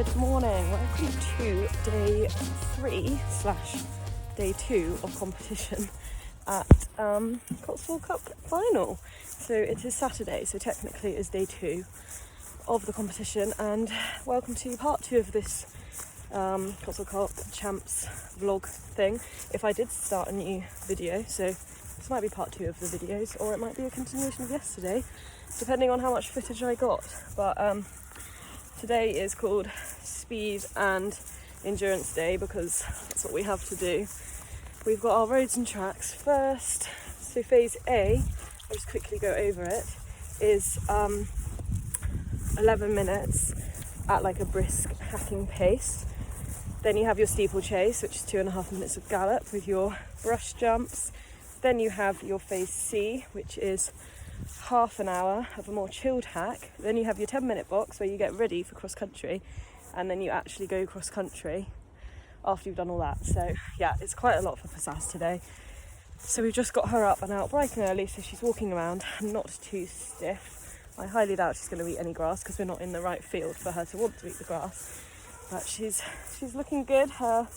Good morning, welcome to day 3/day 2 of competition at Cotswold Cup final. So it is Saturday, so technically it is day 2 of the competition, and welcome to part 2 of this Cotswold Cup Champs vlog thing. If I did start a new video, so this might be part 2 of the videos, or it might be a continuation of yesterday, depending on how much footage I got. But today is called Speed and Endurance Day because that's what we have to do. We've got our roads and tracks first. So phase A, I'll just quickly go over it, is 11 minutes at like a brisk hacking pace. Then you have your steeplechase, which is 2.5 minutes of gallop with your brush jumps. Then you have your phase C, which is half an hour of a more chilled hack. Then you have your 10-minute box where you get ready for cross country, and then you actually go cross country after you've done all that. So yeah, it's quite a lot for Pzazz today. So we've just got her up and out bright and early, so she's walking around not too stiff. I highly doubt she's going to eat any grass because we're not in the right field for her to want to eat the grass. But she's looking good. Her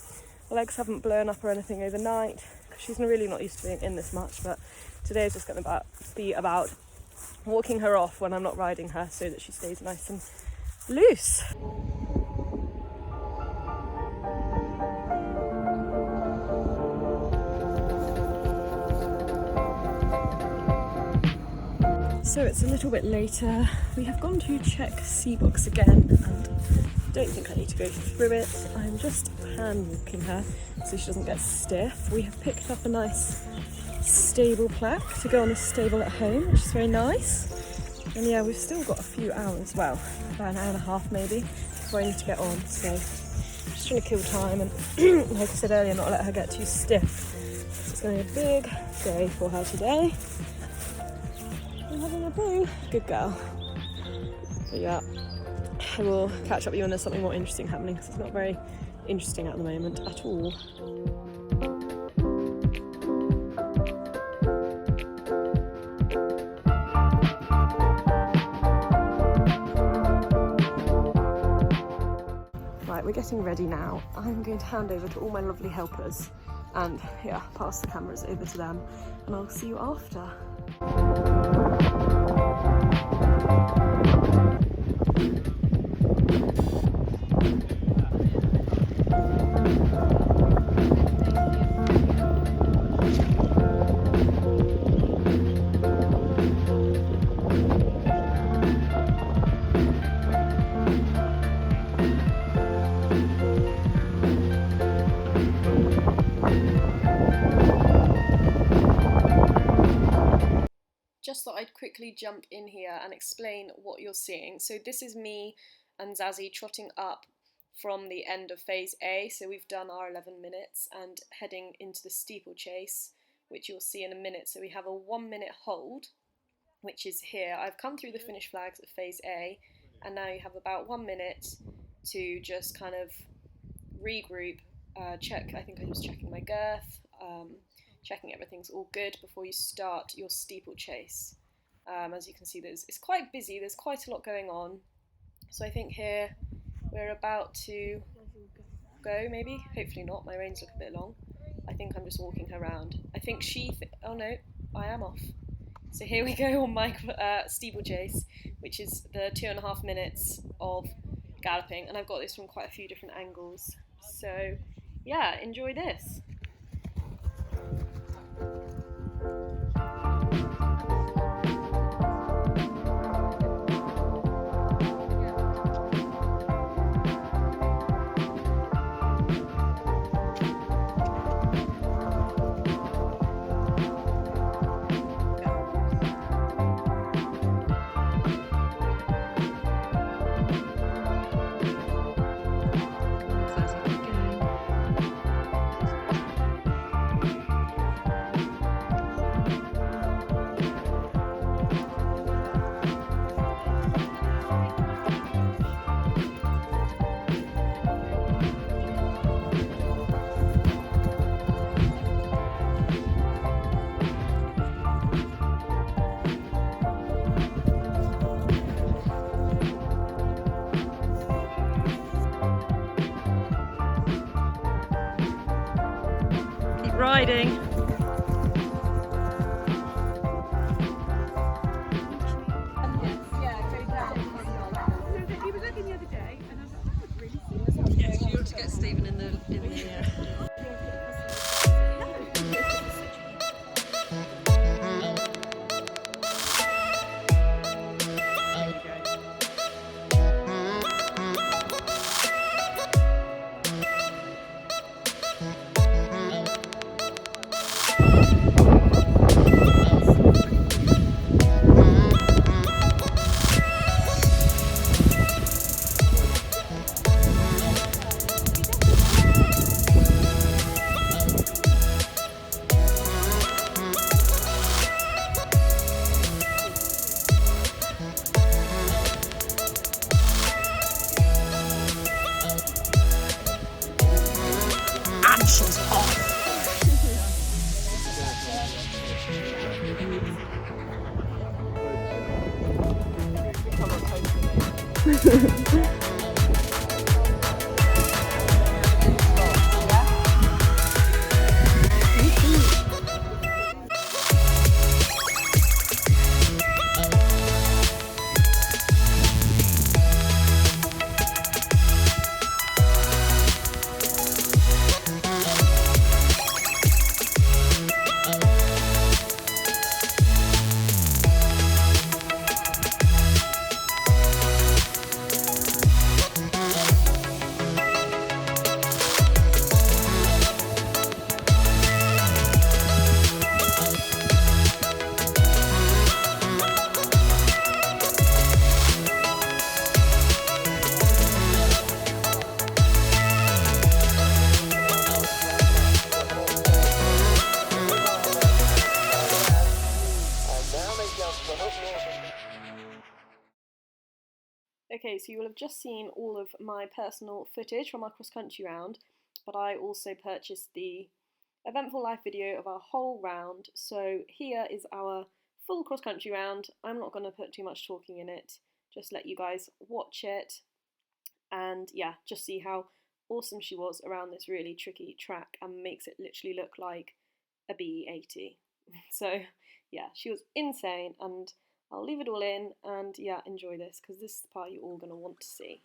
legs haven't blown up or anything overnight. She's really not used to being in this much, but today is just going to be about walking her off when I'm not riding her so that she stays nice and loose. So it's a little bit later. We have gone to check C-Box again, and I don't think I need to go through it. I'm just hand walking her so she doesn't get stiff. We have picked up a nice stable plaque to go on the stable at home, which is very nice. And yeah, we've still got a few hours, well, about an hour and a half maybe, before I need to get on. So just trying to kill time and, like I said earlier, not let her get too stiff. So it's going to be a big day for her today. I'm having a boo. Good girl. But yeah, I will catch up with you when there's something more interesting happening, because it's not very interesting at the moment at all. Right, we're getting ready now. I'm going to hand over to all my lovely helpers and yeah, pass the cameras over to them, and I'll see you after. Just thought I'd quickly jump in here and explain what you're seeing. So this is me and Zazzy trotting up from the end of phase A. So we've done our 11 minutes and heading into the steeplechase, which you'll see in a minute. So we have a 1-minute hold, which is here. I've come through the finish flags at phase A, and now you have about 1 minute to just kind of regroup, check. I think I was checking my girth, checking everything's all good before you start your steeplechase. As you can see, it's quite busy, there's quite a lot going on. So I think here we're about to go, maybe, hopefully not, my reins look a bit long. I think I'm just walking her around. I think oh no, I am off. So here we go on my steeplechase, which is the 2.5 minutes of galloping, and I've got this from quite a few different angles. So yeah, enjoy this. riding. He was looking the other day, and I was like, I've really seen this. Yes, you ought to get Stephen in the and she's off. Okay, so you will have just seen all of my personal footage from our cross-country round, but I also purchased the eventful live video of our whole round. So here is our full cross-country round. I'm not going to put too much talking in it, just let you guys watch it and yeah, just see how awesome she was around this really tricky track and makes it literally look like a BE80. So yeah, she was insane, and I'll leave it all in and yeah, enjoy this because this is the part you're all going to want to see.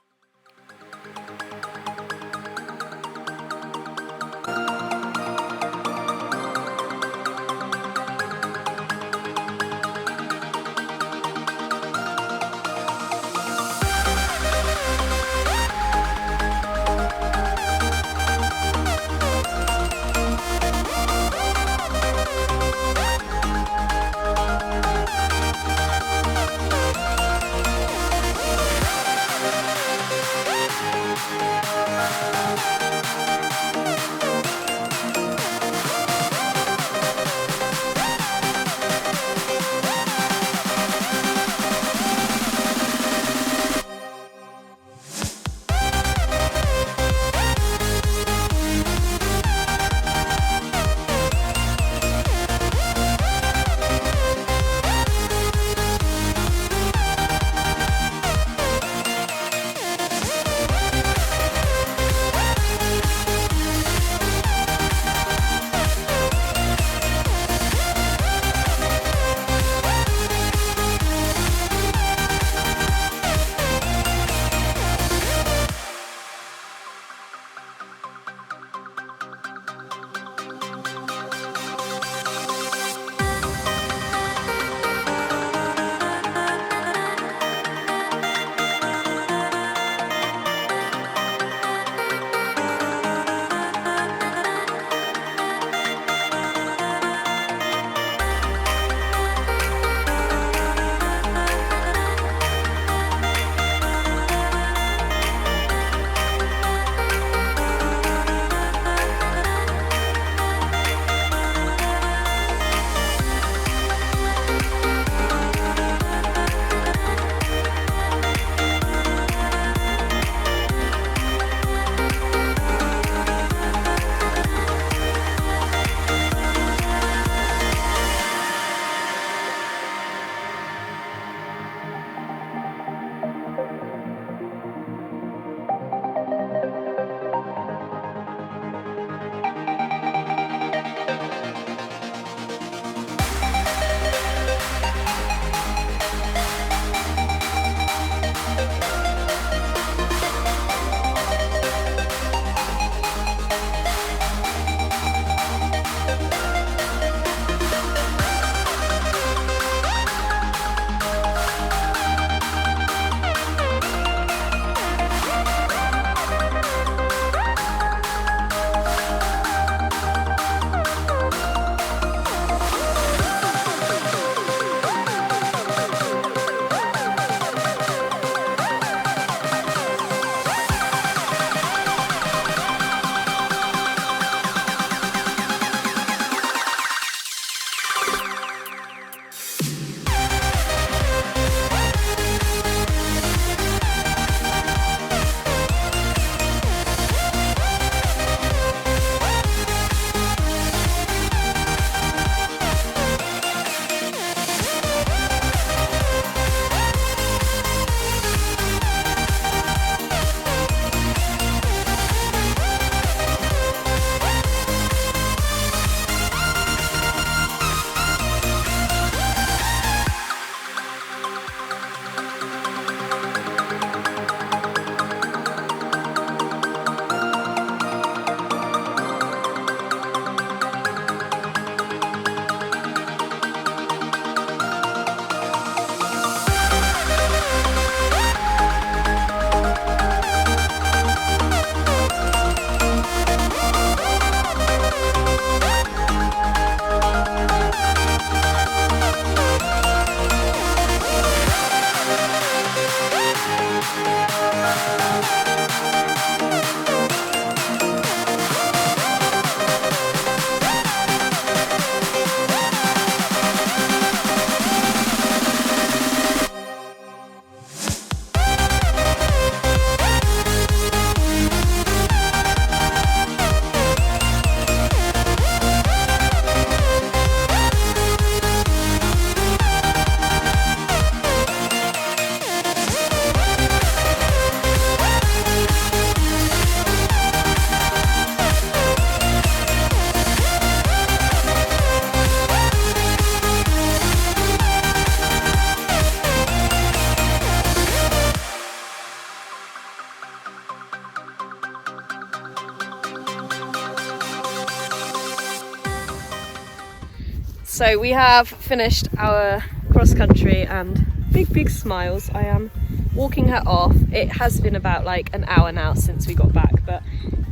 So we have finished our cross country and big smiles. I am walking her off. It has been about like an hour now since we got back, but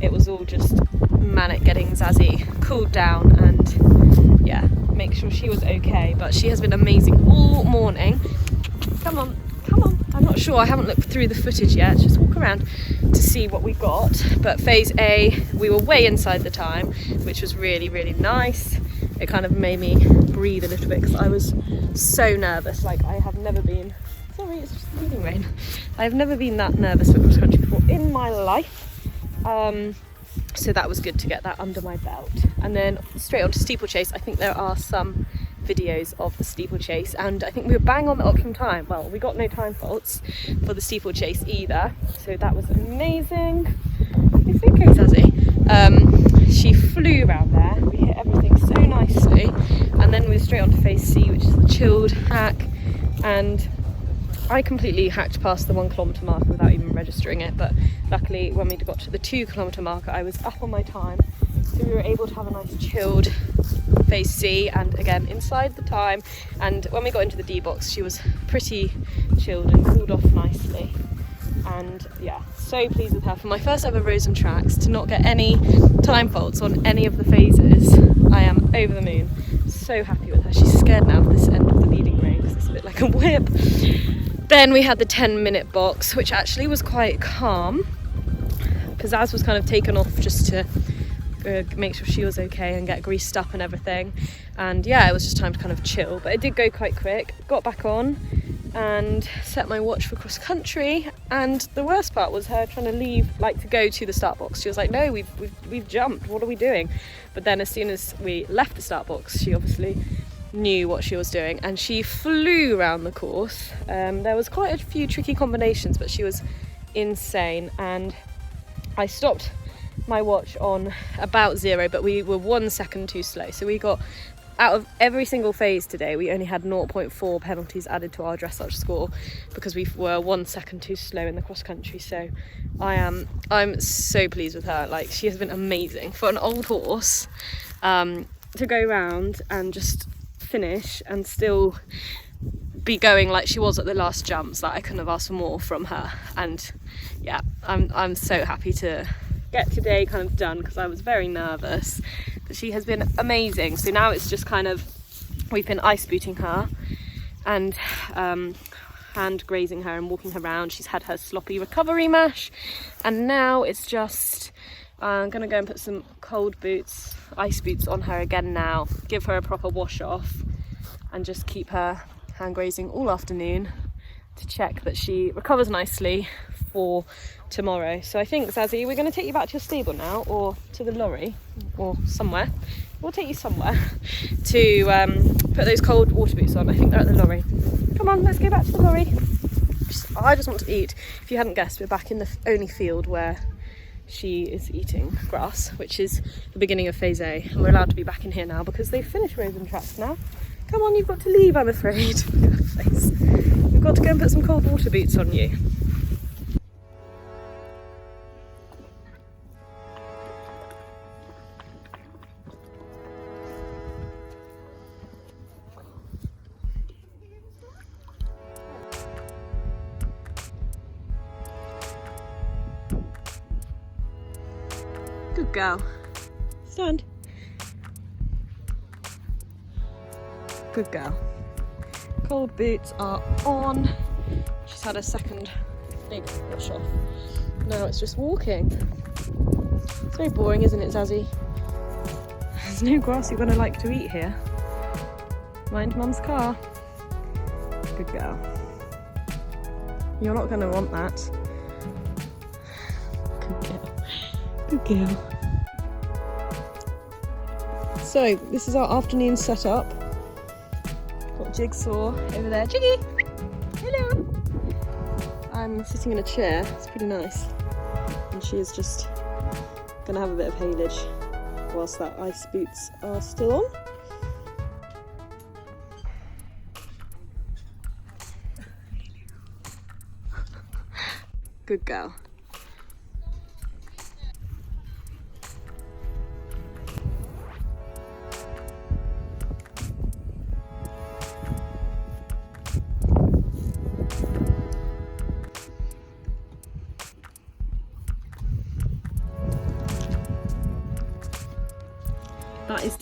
it was all just manic getting Zazzy cooled down and yeah, make sure she was okay. But she has been amazing all morning. Come on. I'm not sure, I haven't looked through the footage yet, just walk around to see what we got. But phase A, we were way inside the time, which was really nice. It kind of made me breathe a little bit because I was so nervous. Like, I have never been, sorry, it's just bleeding rain. I've never been that nervous for cross country before in my life. So that was good to get that under my belt. And then straight on to Steeplechase. I think there are some videos of the Steeplechase, and I think we were bang on the optimum time. Well, we got no time faults for the Steeplechase either, so that was amazing. It's okay, Zazzy. She flew around there, we hit everything so nicely, and then we were straight on to phase C, which is the chilled hack, and I completely hacked past the 1 kilometre marker without even registering it, but luckily when we got to the 2 kilometre marker I was up on my time, so we were able to have a nice chilled phase C, and again inside the time. And when we got into the D box she was pretty chilled and cooled off nicely, and yeah, so pleased with her. For my first ever rows and tracks, to not get any time faults on any of the phases, I am over the moon. So happy with her. She's scared now of this end of the leading rain because it's a bit like a whip. Then we had the 10-minute box, which actually was quite calm. Pzazz was kind of taken off just to make sure she was okay and get greased up and everything, and yeah, it was just time to kind of chill, but it did go quite quick. Got back on and set my watch for cross country, and the worst part was her trying to leave, like to go to the start box. She was like, no, we've jumped, what are we doing? But then as soon as we left the start box she obviously knew what she was doing and she flew around the course. There was quite a few tricky combinations, but she was insane, and I stopped my watch on about 0, but we were 1 second too slow. So we got, out of every single phase today, we only had 0.4 penalties added to our dressage score because we were 1 second too slow in the cross country. So I'm so pleased with her. Like, she has been amazing for an old horse, to go round and just finish and still be going like she was at the last jumps. That I couldn't have asked for more from her. And yeah, I'm so happy to get today kind of done because I was very nervous, but she has been amazing. So now it's just kind of, we've been ice booting her and hand grazing her and walking her around. She's had her sloppy recovery mash, and now it's just I'm gonna go and put some cold boots, ice boots on her again now, give her a proper wash off, and just keep her hand grazing all afternoon to check that she recovers nicely for tomorrow. So I think, Zazzy, we're going to take you back to your stable now, or to the lorry, or somewhere. We'll take you somewhere to put those cold water boots on. I think they're at the lorry. Come on, let's go back to the lorry. I just want to eat. If you hadn't guessed, we're back in the only field where she is eating grass, which is the beginning of phase A, and we're allowed to be back in here now because they've finished rows and tracks now. Come on, you've got to leave, I'm afraid. Look at her face. We've got to go and put some cold water boots on you. Good girl. Stand. Good girl. Cold boots are on. She's had a second big wash off. Now it's just walking. It's very boring, isn't it, Zazzy? There's no grass you're going to like to eat here. Mind Mum's car. Good girl. You're not going to want that. Good girl. Good girl. So this is our afternoon setup. Got Jigsaw over there. Jiggy! Hello! I'm sitting in a chair. It's pretty nice. And she is just gonna have a bit of haylage whilst that ice boots are still on. Good girl.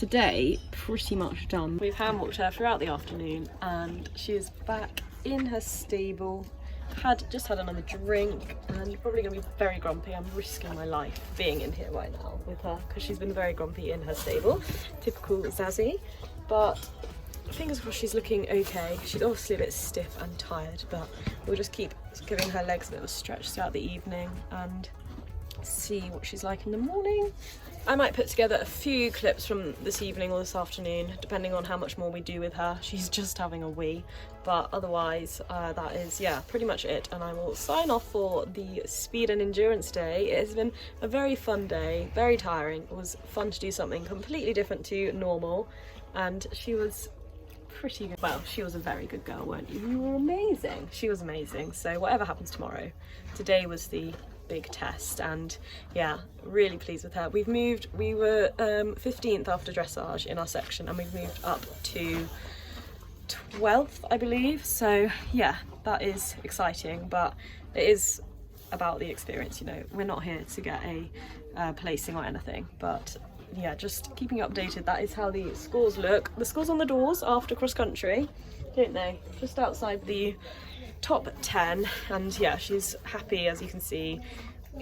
today pretty much done. We've hand walked her throughout the afternoon and she is back in her stable. Just had another drink and you're probably going to be very grumpy. I'm risking my life being in here right now with her because she's been very grumpy in her stable. Typical Zazzy. But fingers crossed she's looking okay. She's obviously a bit stiff and tired, but we'll just keep giving her legs a bit of a stretch throughout the evening and see what she's like in the morning. I might put together a few clips from this evening or this afternoon, depending on how much more we do with her. She's just having a wee, but otherwise that is, yeah, pretty much it. And I will sign off for the speed and endurance day. It has been a very fun day, very tiring. It was fun to do something completely different to normal, and she was pretty good. Well, she was a very good girl, weren't you? You were amazing. She was amazing. So whatever happens tomorrow, today was the big test, and yeah, really pleased with her. We've moved, we were 15th after dressage in our section and we've moved up to 12th, I believe. So yeah, that is exciting, but it is about the experience, you know. We're not here to get a placing or anything, but yeah, just keeping you updated. That is how the scores look. The scores on the doors after cross country, don't they? Just outside the top 10, and yeah, she's happy, as you can see,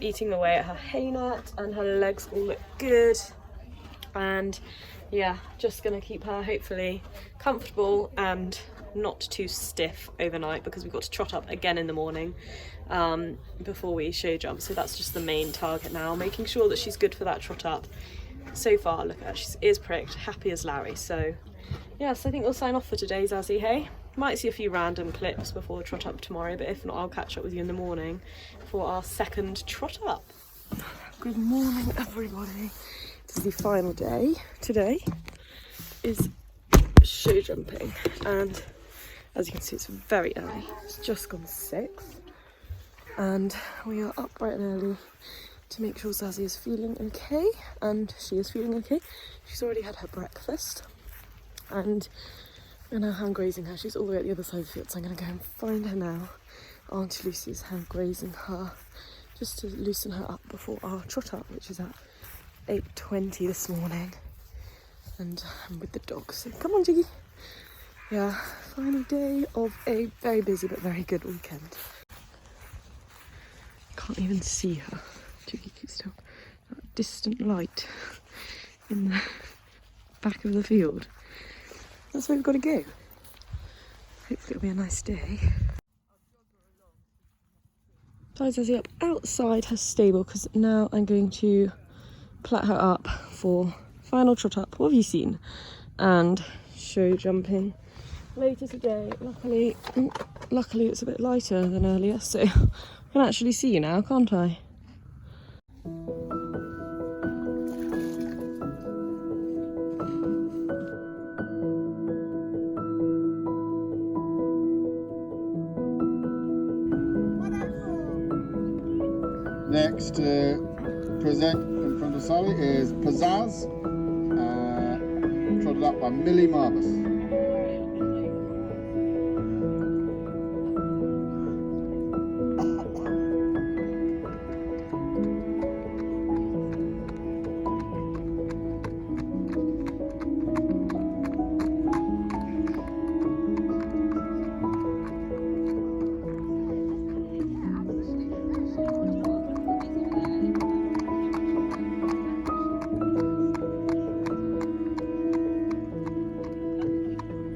eating away at her hay net, and her legs all look good. And yeah, just gonna keep her hopefully comfortable and not too stiff overnight, because we've got to trot up again in the morning before we show jump. So that's just the main target now, making sure that she's good for that trot up. So far, look at her, she's ears pricked, happy as Larry. So yes, I think we'll sign off for today, Zazzy, hey? Might see a few random clips before the trot up tomorrow, but if not, I'll catch up with you in the morning for our second trot up. Good morning, everybody. This is the final day. Today is show jumping, and as you can see, it's very early. It's just gone 6, and we are up bright and early to make sure Zazzy is feeling okay, and she is feeling okay. She's already had her breakfast, and we're now hand grazing her. She's all the way at the other side of the field, so I'm going to go and find her now. Auntie Lucy is hand grazing her just to loosen her up before our trot up, which is at 8:20 this morning. And I'm with the dogs, so come on, Jiggy. Yeah, final day of a very busy but very good weekend. Can't even see her. Jiggy keeps still. That distant light in the back of the field. That's where we've got to go. Hopefully it'll be a nice day. Tied Zazzy up outside her stable, because now I'm going to plait her up for final trot up. What have you seen? And show jumping later today. Luckily it's a bit lighter than earlier, so I can actually see you now, can't I? Next to present in front of Sally is Pzazz, trotted up by Millie Marvis.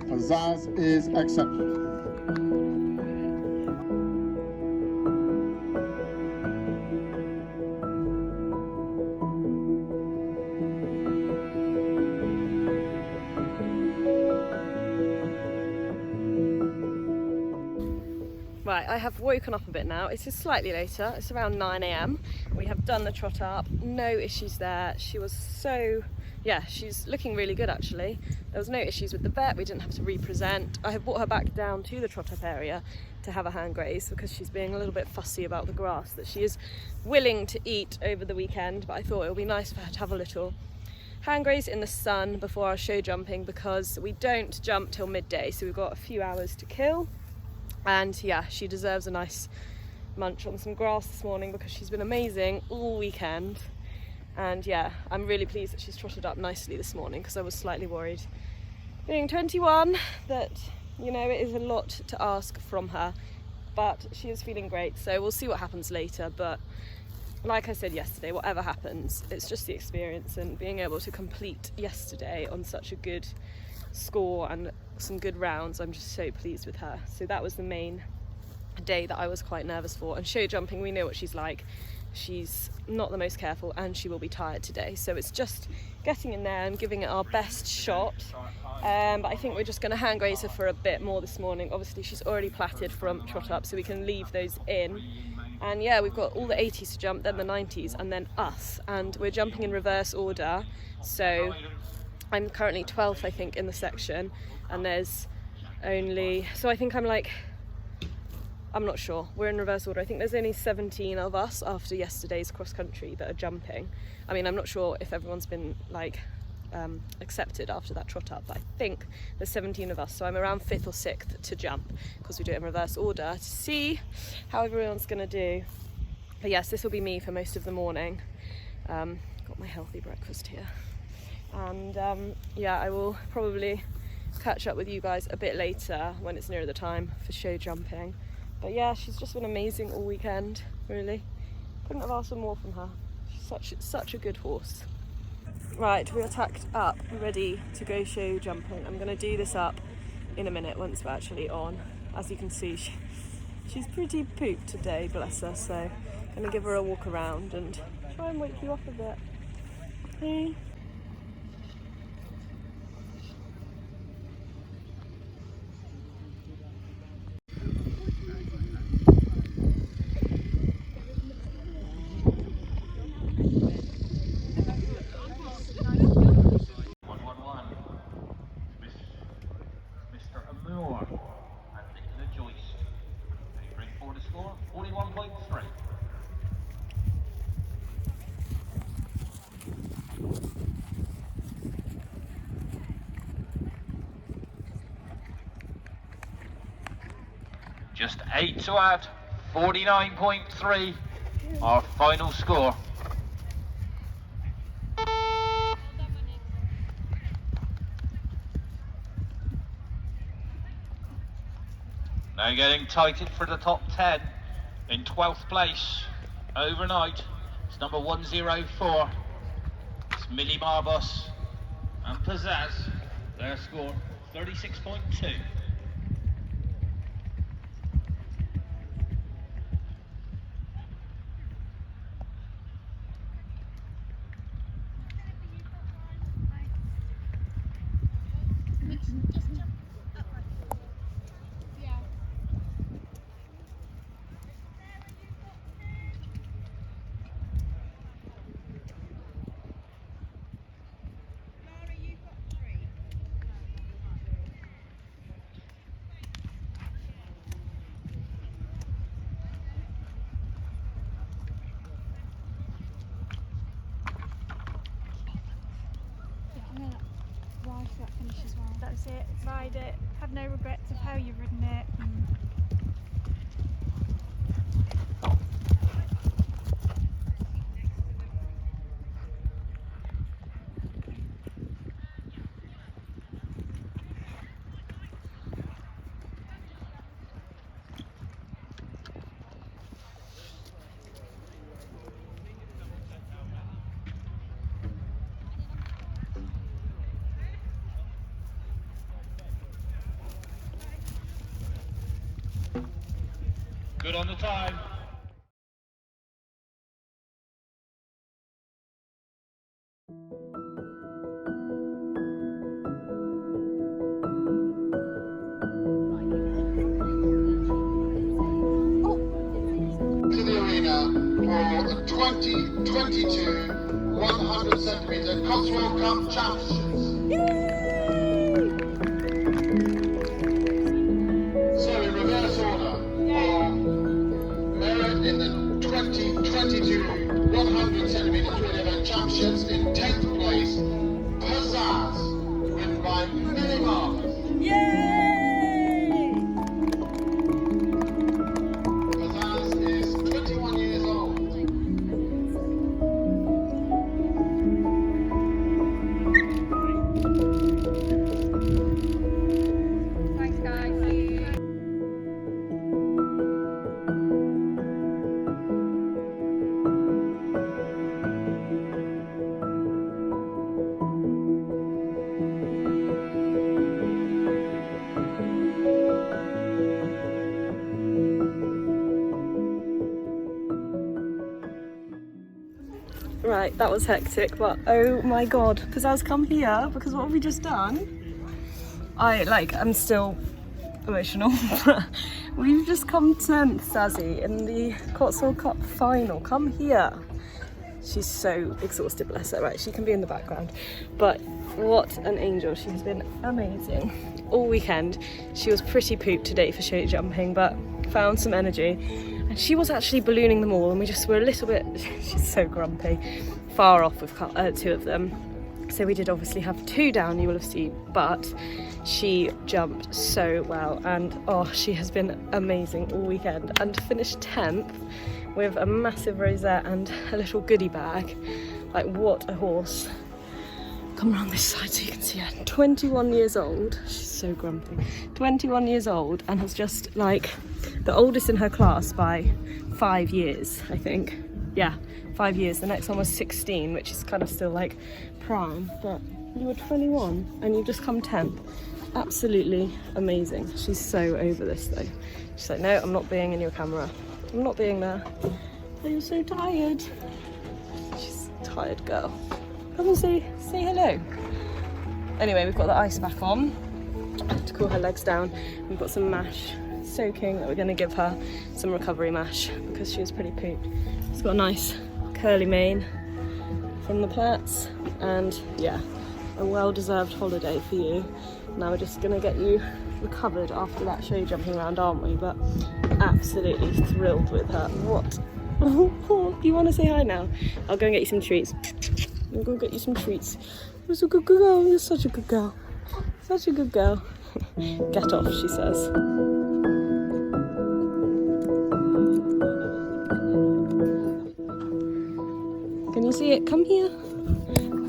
Pzazz is accepted. Right, I have woken up a bit now. It's just slightly later. It's around 9 AM. We have done the trot up. No issues there. She was so, yeah, she's looking really good actually. There was no issues with the vet. We didn't have to represent. I have brought her back down to the trot up area to have a hand graze because she's being a little bit fussy about the grass that she is willing to eat over the weekend, but I thought it would be nice for her to have a little hand graze in the sun before our show jumping, because we don't jump till midday, so we've got a few hours to kill. And yeah, she deserves a nice munch on some grass this morning because she's been amazing all weekend. And yeah, I'm really pleased that she's trotted up nicely this morning, because I was slightly worried, being 21, that, you know, it is a lot to ask from her, but she is feeling great, so we'll see what happens later. But like I said yesterday, whatever happens, it's just the experience, and being able to complete yesterday on such a good score and some good rounds, I'm just so pleased with her. So that was the main day that I was quite nervous for. And show jumping, we know what she's like. She's not the most careful, and she will be tired today, so it's just getting in there and giving it our best shot. But I think we're just going to hand graze her for a bit more this morning. Obviously she's already platted from trot up, so we can leave those in. And yeah, we've got all the 80s to jump, then the 90s, and then us, and we're jumping in reverse order. So I'm currently 12th, I think, in the section, and there's only, so I think I'm not sure, we're in reverse order. I think there's only 17 of us after yesterday's cross country that are jumping. I mean, I'm not sure if everyone's been accepted after that trot up, but I think there's 17 of us, so I'm around 5th or 6th to jump, because we do it in reverse order to see how everyone's gonna do. But yes, this will be me for most of the morning. Got my healthy breakfast here, and yeah, I will probably catch up with you guys a bit later when it's nearer the time for show jumping. But yeah, she's just been amazing all weekend, really. Couldn't have asked for more from her. She's such a good horse. Right, we are tacked up, ready to go show jumping. I'm going to do this up in a minute once we're actually on. As you can see, she's pretty pooped today, bless her, so I'm going to give her a walk around and try and wake you up a bit. Hey. Just 8 to add, 49.3, our final score. Now getting tightened for the top 10. In 12th place, overnight, it's number 104. It's Millie Marbus and Pzazz. Their score, 36.2. That's it, ride it, have no regrets of how you've ridden it. Good on the time. To the arena for the 2022 100 centimetre Cotswold Cup Championships. So in reverse order, merit in the 2022 100 centimetre twin event championships, in 10th place, Pzazz, written by Millie Marbus. Yay! Pzazz is 21 years old. Right, that was hectic, but oh my god, Pzazz, come here, because what have we just done? I'm still emotional. We've just come 10th, Pzazzy, in the Cotswold Cup final. Come here. She's so exhausted, bless her. Right, she can be in the background, but what an angel. She has been amazing all weekend. She was pretty pooped today for show jumping, but found some energy, and she was actually ballooning them all, and we just were a little bit, she's so grumpy, far off with 2 of them. So we did obviously have 2 down, you will have seen, but she jumped so well, and oh, she has been amazing all weekend. And to finish 10th with a massive rosette and a little goodie bag, like what a horse. Come around this side so you can see her. 21 years old, she's so grumpy. 21 years old, and has just like the oldest in her class by 5 years, I think. Yeah, 5 years. The next one was 16, which is kind of still like prime, but you were 21 and you've just come 10th. Absolutely amazing. She's so over this though. She's like, no, I'm not being in your camera. I'm not being there. Oh, you're so tired. She's a tired girl. Come and say hello. Anyway, we've got the ice back on to cool her legs down. We've got some mash soaking that we're going to give her, some recovery mash, because she was pretty pooped. She's got a nice curly mane from the plaits, and yeah, a well-deserved holiday for you. Now we're just going to get you recovered after that show jumping round, aren't we? But absolutely thrilled with her. What? Do you want to say hi now? I'll go and get you some treats. I'll go get you some treats. You're such a good girl. You're such a good girl. Such a good girl. Get off, she says. Can you see it? Come here.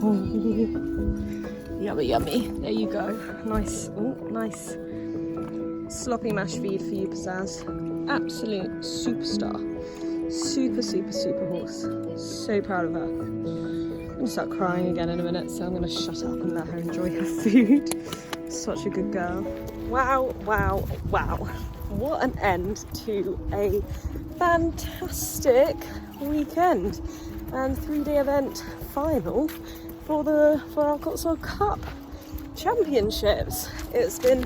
Oh, yummy, yummy. There you go. Nice. Oh, nice. Sloppy mash feed for you, Pzazz. Absolute superstar. Super, super, super horse. So proud of her. I'm going to start crying again in a minute, so I'm going to shut up and let her enjoy her food. Such a good girl. Wow, wow, wow. What an end to a fantastic weekend and 3-day event final for our Cotswold Cup Championships. It's been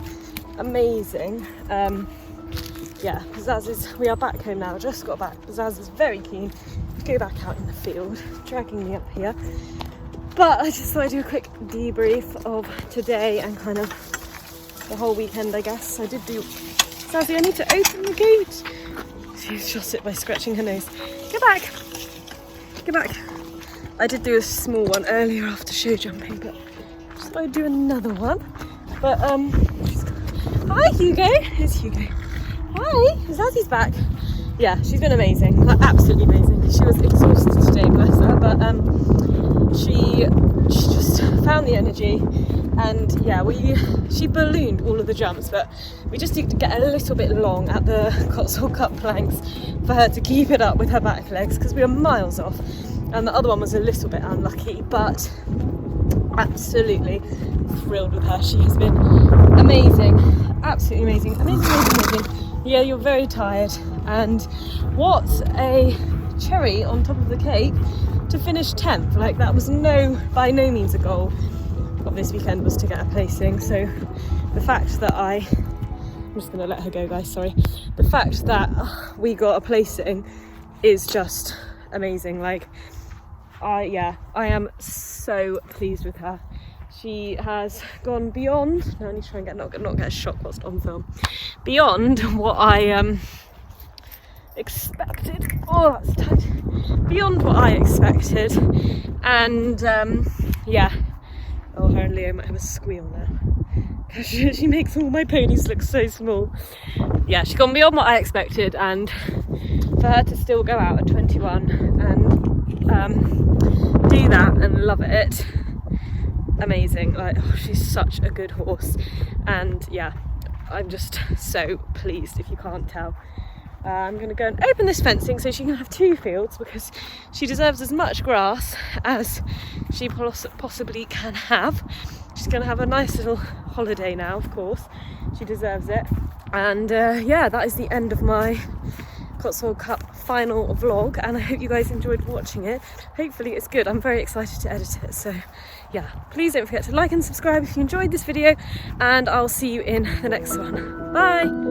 amazing. Yeah, Pzazz we are back home now, just got back. Pzazz is very keen to go back out in the field, dragging me up here. But I just thought I'd do a quick debrief of today and kind of the whole weekend, I guess. I did do... Pzazz, I need to open the gate. She shot it by scratching her nose. Get back! Get back! I did do a small one earlier after show jumping, but I just thought I'd do another one. But, hi Hugo! Here's Hugo. Hi! Pzazzy's back. Yeah, she's been amazing. Like, absolutely amazing. She was exhausted today, bless her, but she just found the energy, and yeah, she ballooned all of the jumps, but we just need to get a little bit long at the Cotswold Cup planks for her to keep it up with her back legs, because we were miles off, and the other one was a little bit unlucky, but absolutely thrilled with her. She has been amazing, absolutely amazing, amazing, amazing, amazing. Yeah, you're very tired, and what a cherry on top of the cake to finish 10th. Like, that was by no means a goal of this weekend, was to get a placing. So the fact that I'm just going to let her go, guys, sorry. The fact that we got a placing is just amazing. Like, I am so pleased with her. She has gone beyond, now I need to try and not get a shock whilst on film, beyond what I expected. Oh, that's tight. Beyond what I expected. And yeah, oh, her and Leo might have a squeal now. She makes all my ponies look so small. Yeah, she's gone beyond what I expected, and for her to still go out at 21 and do that and love it, amazing. Like, oh, she's such a good horse, and yeah, I'm just so pleased, if you can't tell. I'm going to go and open this fencing so she can have 2 fields, because she deserves as much grass as she possibly can have. She's going to have a nice little holiday now, of course. She deserves it. And yeah, that is the end of my Cotswold Cup final vlog, and I hope you guys enjoyed watching it. Hopefully it's good. I'm very excited to edit it. So yeah, please don't forget to like and subscribe if you enjoyed this video, and I'll see you in the next one. Bye!